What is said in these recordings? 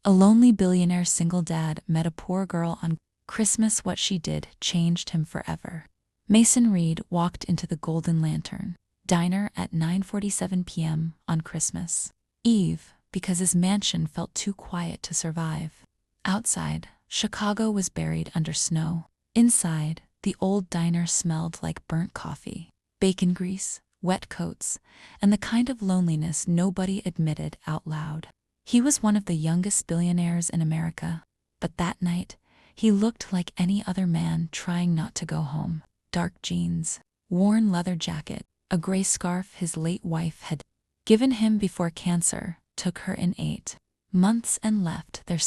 A lonely billionaire single dad met a poor girl on Christmas. What she did changed him forever. Mason Reed walked into the Golden Lantern diner at 9:47 p.m. on Christmas Eve because his mansion felt too quiet to survive. Outside, Chicago was buried under snow. Inside, the old diner smelled like burnt coffee, bacon grease, wet coats, and the kind of loneliness nobody admitted out loud. He was one of the youngest billionaires in America, but that night, he looked like any other man trying not to go home. Dark jeans, worn leather jacket, a gray scarf his late wife had given him before cancer took her in 8 months and left their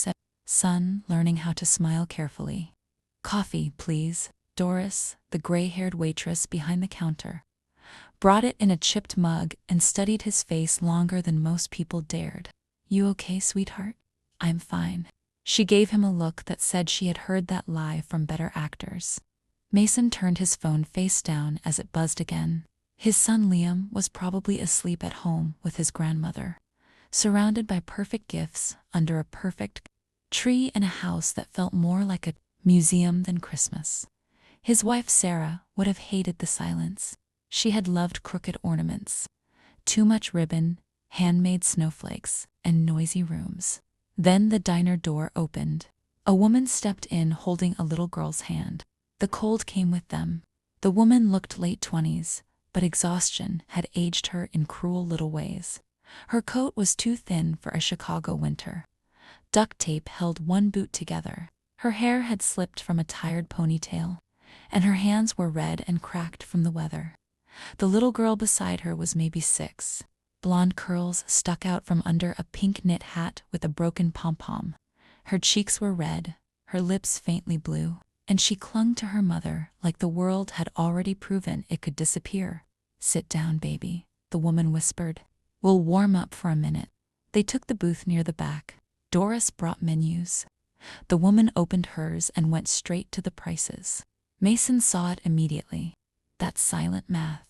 son learning how to smile carefully. "Coffee, please." Doris, the gray-haired waitress behind the counter, brought it in a chipped mug and studied his face longer than most people dared. "You okay, sweetheart?" "I'm fine." She gave him a look that said she had heard that lie from better actors. Mason turned his phone face down as it buzzed again. His son Liam was probably asleep at home with his grandmother, surrounded by perfect gifts under a perfect tree in a house that felt more like a museum than Christmas. His wife Sarah would have hated the silence. She had loved crooked ornaments, too much ribbon, handmade snowflakes, and noisy rooms. Then the diner door opened. A woman stepped in holding a little girl's hand. The cold came with them. The woman looked late 20s, but exhaustion had aged her in cruel little ways. Her coat was too thin for a Chicago winter. Duct tape held one boot together. Her hair had slipped from a tired ponytail, and her hands were red and cracked from the weather. The little girl beside her was maybe 6. Blonde curls stuck out from under a pink knit hat with a broken pom-pom. Her cheeks were red, her lips faintly blue, and she clung to her mother like the world had already proven it could disappear. "Sit down, baby," the woman whispered. "We'll warm up for a minute." They took the booth near the back. Doris brought menus. The woman opened hers and went straight to the prices. Mason saw it immediately. That silent math.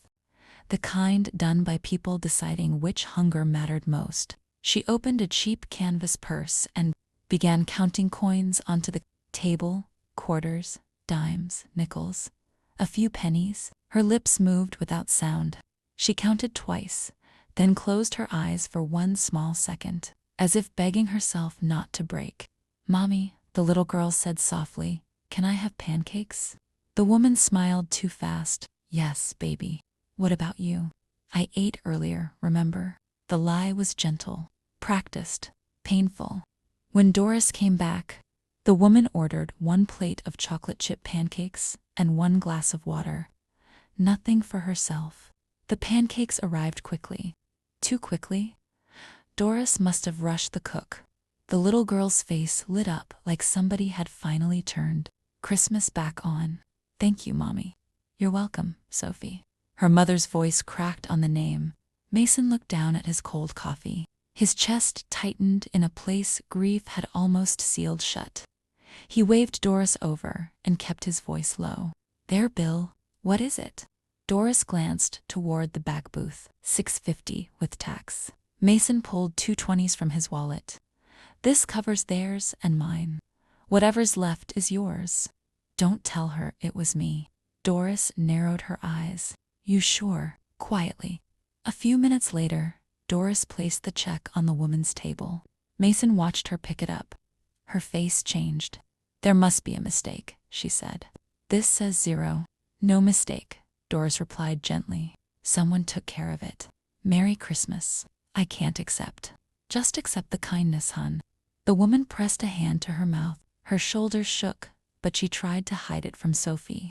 The kind done by people deciding which hunger mattered most. She opened a cheap canvas purse and began counting coins onto the table, quarters, dimes, nickels, a few pennies. Her lips moved without sound. She counted twice, then closed her eyes for one small second, as if begging herself not to break. "Mommy," the little girl said softly, "can I have pancakes?" The woman smiled too fast. "Yes, baby. What about you?" "I ate earlier, remember?" The lie was gentle, practiced, painful. When Doris came back, the woman ordered 1 plate of chocolate chip pancakes and 1 glass of water. Nothing for herself. The pancakes arrived quickly. Too quickly? Doris must have rushed the cook. The little girl's face lit up like somebody had finally turned Christmas back on. "Thank you, Mommy." "You're welcome, Sophie." Her mother's voice cracked on the name. Mason looked down at his cold coffee. His chest tightened in a place grief had almost sealed shut. He waved Doris over and kept his voice low. "There, Bill. What is it?" Doris glanced toward the back booth. $6.50 with tax. Mason pulled 2 20s from his wallet. "This covers theirs and mine. Whatever's left is yours. Don't tell her it was me." Doris narrowed her eyes. "You sure?" Quietly. A few minutes later, Doris placed the check on the woman's table. Mason watched her pick it up. Her face changed. "There must be a mistake," she said. "This says 0. "No mistake," Doris replied gently. "Someone took care of it. Merry Christmas." "I can't accept." "Just accept the kindness, hun." The woman pressed a hand to her mouth. Her shoulders shook, but she tried to hide it from Sophie.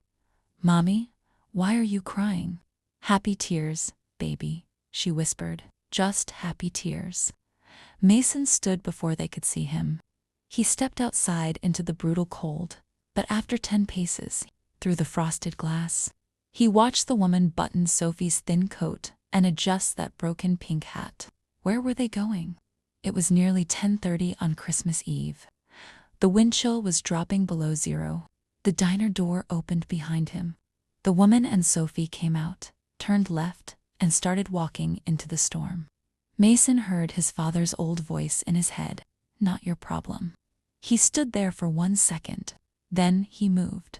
"Mommy, why are you crying?" "Happy tears, baby," she whispered. "Just happy tears." Mason stood before they could see him. He stepped outside into the brutal cold, but after 10 paces, through the frosted glass, he watched the woman button Sophie's thin coat and adjust that broken pink hat. Where were they going? It was nearly 10:30 on Christmas Eve. The wind chill was dropping below 0. The diner door opened behind him. The woman and Sophie came out, turned left, and started walking into the storm. Mason heard his father's old voice in his head. not your problem. He stood there for 1 second. Then he moved.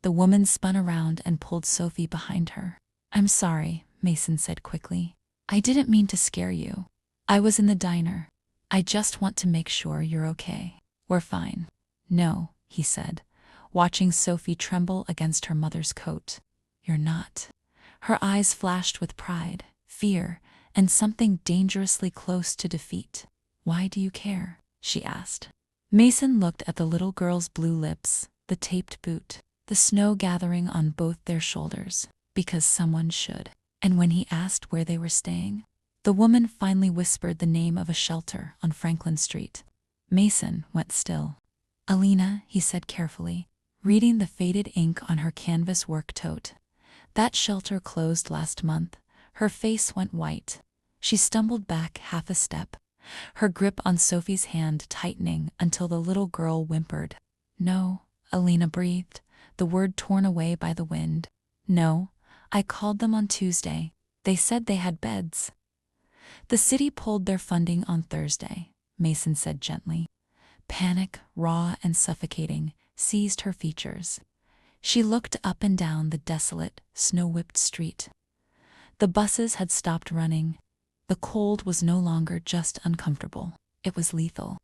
The woman spun around and pulled Sophie behind her. I'm sorry, Mason said quickly. I didn't mean to scare you. I was in the diner. I just want to make sure you're okay. We're fine. No, he said, watching Sophie tremble against her mother's coat. You're not. Her eyes flashed with pride, fear, and something dangerously close to defeat. Why do you care? She asked. Mason looked at the little girl's blue lips, the taped boot, the snow gathering on both their shoulders. Because someone should. And when he asked where they were staying, the woman finally whispered the name of a shelter on Franklin Street. Mason went still. Alina, he said carefully, reading the faded ink on her canvas work tote. That shelter closed last month. Her face went white. She stumbled back half a step, her grip on Sophie's hand tightening until the little girl whimpered. No, Alina breathed, the word torn away by the wind. No, I called them on Tuesday. They said they had beds. The city pulled their funding on Thursday, Mason said gently. Panic, raw and suffocating, seized her features. She looked up and down the desolate, snow-whipped street. The buses had stopped running. The cold was no longer just uncomfortable. It was lethal.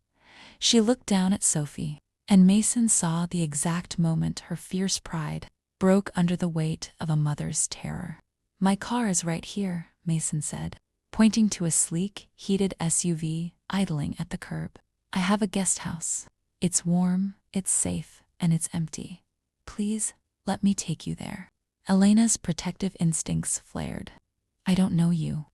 She looked down at Sophie, and Mason saw the exact moment her fierce pride broke under the weight of a mother's terror. My car is right here, Mason said, pointing to a sleek, heated SUV idling at the curb. I have a guest house. It's warm, it's safe, and it's empty. Please, let me take you there. Elena's protective instincts flared. I don't know you.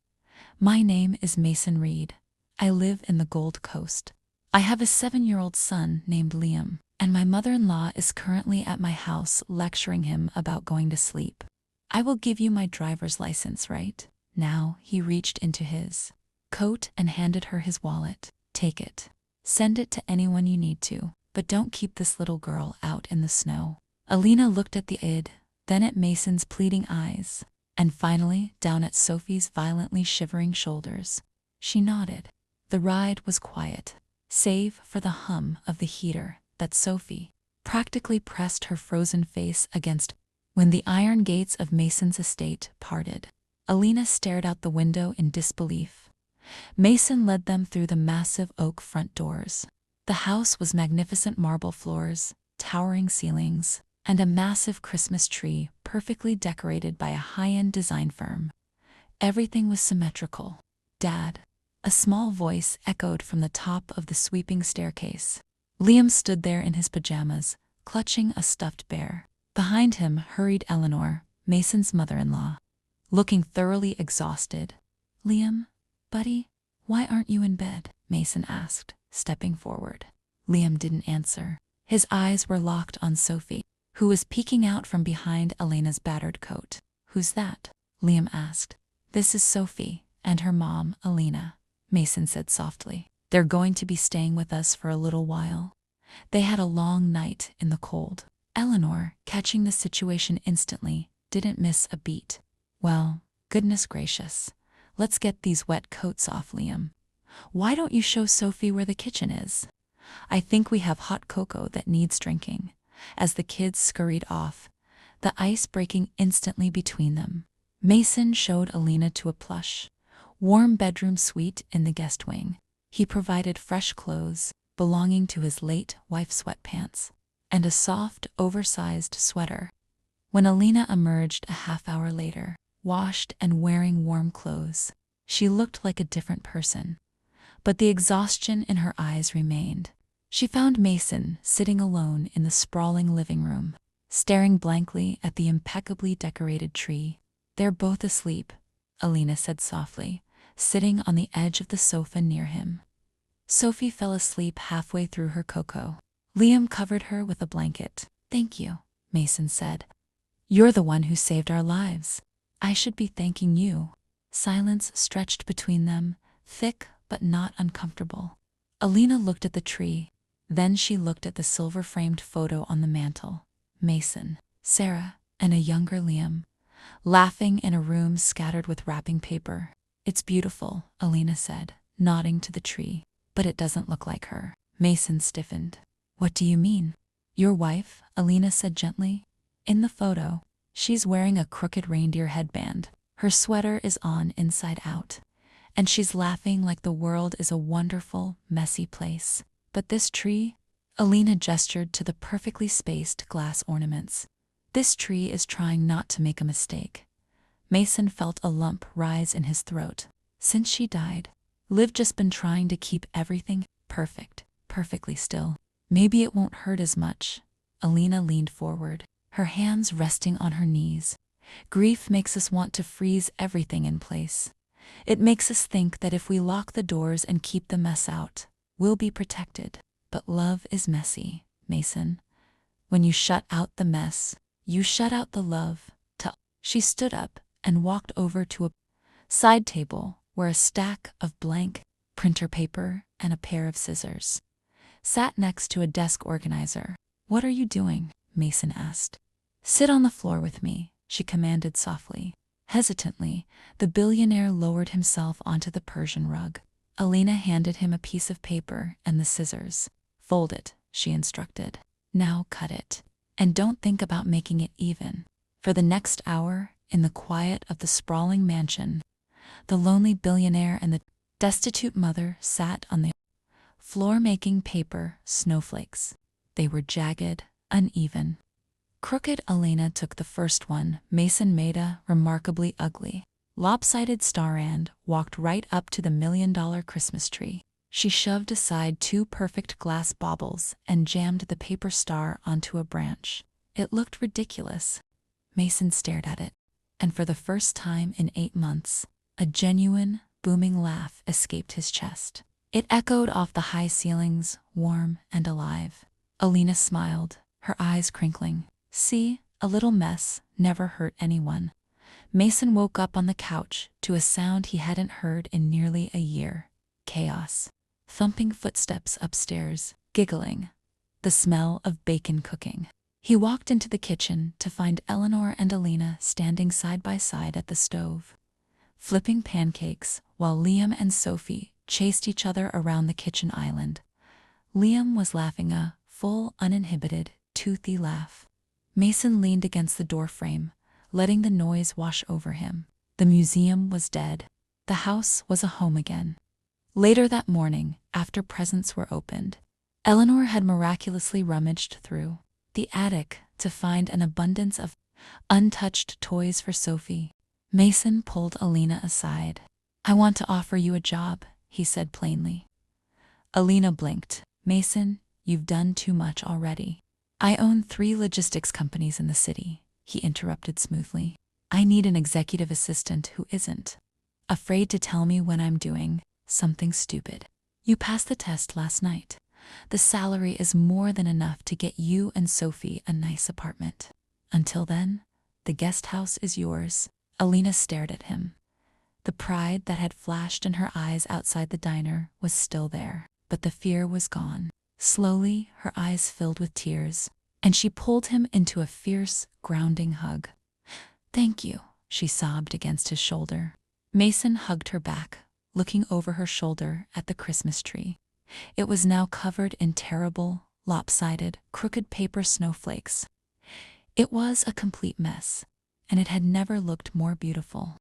My name is Mason Reed. I live in the Gold Coast. I have a 7-year-old son named Liam, and my mother-in-law is currently at my house lecturing him about going to sleep. I will give you my driver's license, right? Now he reached into his coat and handed her his wallet. Take it. Send it to anyone you need to, but don't keep this little girl out in the snow. Alina looked at the id, then at Mason's pleading eyes, and finally down at Sophie's violently shivering shoulders. She nodded. The ride was quiet, save for the hum of the heater that Sophie practically pressed her frozen face against. When the iron gates of Mason's estate parted, Alina stared out the window in disbelief. Mason led them through the massive oak front doors. The house was magnificent marble floors, towering ceilings, and a massive Christmas tree perfectly decorated by a high-end design firm. Everything was symmetrical. Dad, a small voice echoed from the top of the sweeping staircase. Liam stood there in his pajamas, clutching a stuffed bear. Behind him hurried Eleanor, Mason's mother-in-law, looking thoroughly exhausted. Liam, buddy, why aren't you in bed? Mason asked, stepping forward. Liam didn't answer. His eyes were locked on Sophie, who was peeking out from behind Elena's battered coat. Who's that? Liam asked. This is Sophie and her mom, Alina, Mason said softly. They're going to be staying with us for a little while. They had a long night in the cold. Eleanor, catching the situation instantly, didn't miss a beat. Well, goodness gracious. Let's get these wet coats off, Liam. Why don't you show Sophie where the kitchen is? I think we have hot cocoa that needs drinking. As the kids scurried off, the ice breaking instantly between them, Mason showed Alina to a plush, warm bedroom suite in the guest wing. He provided fresh clothes belonging to his late wife's sweatpants and a soft, oversized sweater. When Alina emerged a half-hour later, washed and wearing warm clothes, she looked like a different person. But the exhaustion in her eyes remained. She found Mason sitting alone in the sprawling living room, staring blankly at the impeccably decorated tree. They're both asleep, Alina said softly, sitting on the edge of the sofa near him. Sophie fell asleep halfway through her cocoa. Liam covered her with a blanket. Thank you, Mason said. You're the one who saved our lives. I should be thanking you. Silence stretched between them, thick but not uncomfortable. Alina looked at the tree. Then she looked at the silver-framed photo on the mantel. Mason, Sarah, and a younger Liam, laughing in a room scattered with wrapping paper. It's beautiful, Alina said, nodding to the tree. But it doesn't look like her. Mason stiffened. What do you mean? Your wife, Alina said gently. In the photo, she's wearing a crooked reindeer headband. Her sweater is on inside out. And she's laughing like the world is a wonderful, messy place. But this tree? Alina gestured to the perfectly spaced glass ornaments. This tree is trying not to make a mistake. Mason felt a lump rise in his throat. Since she died, Liv just been trying to keep everything perfect, perfectly still. Maybe it won't hurt as much. Alina leaned forward, her hands resting on her knees. Grief makes us want to freeze everything in place. It makes us think that if we lock the doors and keep the mess out, we'll be protected. But love is messy, Mason. When you shut out the mess, you shut out the love. She stood up and walked over to a side table where a stack of blank printer paper and a pair of scissors sat next to a desk organizer. What are you doing? Mason asked. Sit on the floor with me, she commanded softly. Hesitantly, the billionaire lowered himself onto the Persian rug. Alina handed him a piece of paper and the scissors. Fold it, she instructed. Now cut it. And don't think about making it even. For the next hour, in the quiet of the sprawling mansion, the lonely billionaire and the destitute mother sat on the floor making paper snowflakes. They were jagged, uneven. Crooked Alina took the first one. Mason made a remarkably ugly, lopsided starand walked right up to the $1 million Christmas tree. She shoved aside 2 perfect glass baubles and jammed the paper star onto a branch. It looked ridiculous. Mason stared at it, and for the first time in 8 months, a genuine, booming laugh escaped his chest. It echoed off the high ceilings, warm and alive. Alina smiled, her eyes crinkling. See, a little mess never hurt anyone. Mason woke up on the couch to a sound he hadn't heard in nearly a year. Chaos. Thumping footsteps upstairs, giggling. The smell of bacon cooking. He walked into the kitchen to find Eleanor and Alina standing side by side at the stove, flipping pancakes while Liam and Sophie chased each other around the kitchen island. Liam was laughing a full, uninhibited, toothy laugh. Mason leaned against the doorframe, letting the noise wash over him. The museum was dead. The house was a home again. Later that morning, after presents were opened, Eleanor had miraculously rummaged through the attic to find an abundance of untouched toys for Sophie. Mason pulled Alina aside. I want to offer you a job, he said plainly. Alina blinked. Mason, you've done too much already. I own 3 logistics companies in the city, he interrupted smoothly. I need an executive assistant who isn't afraid to tell me when I'm doing something stupid. You passed the test last night. The salary is more than enough to get you and Sophie a nice apartment. Until then, the guest house is yours. Alina stared at him. The pride that had flashed in her eyes outside the diner was still there, but the fear was gone. Slowly, her eyes filled with tears, and she pulled him into a fierce, grounding hug. Thank you, she sobbed against his shoulder. Mason hugged her back, looking over her shoulder at the Christmas tree. It was now covered in terrible, lopsided, crooked paper snowflakes. It was a complete mess, and it had never looked more beautiful.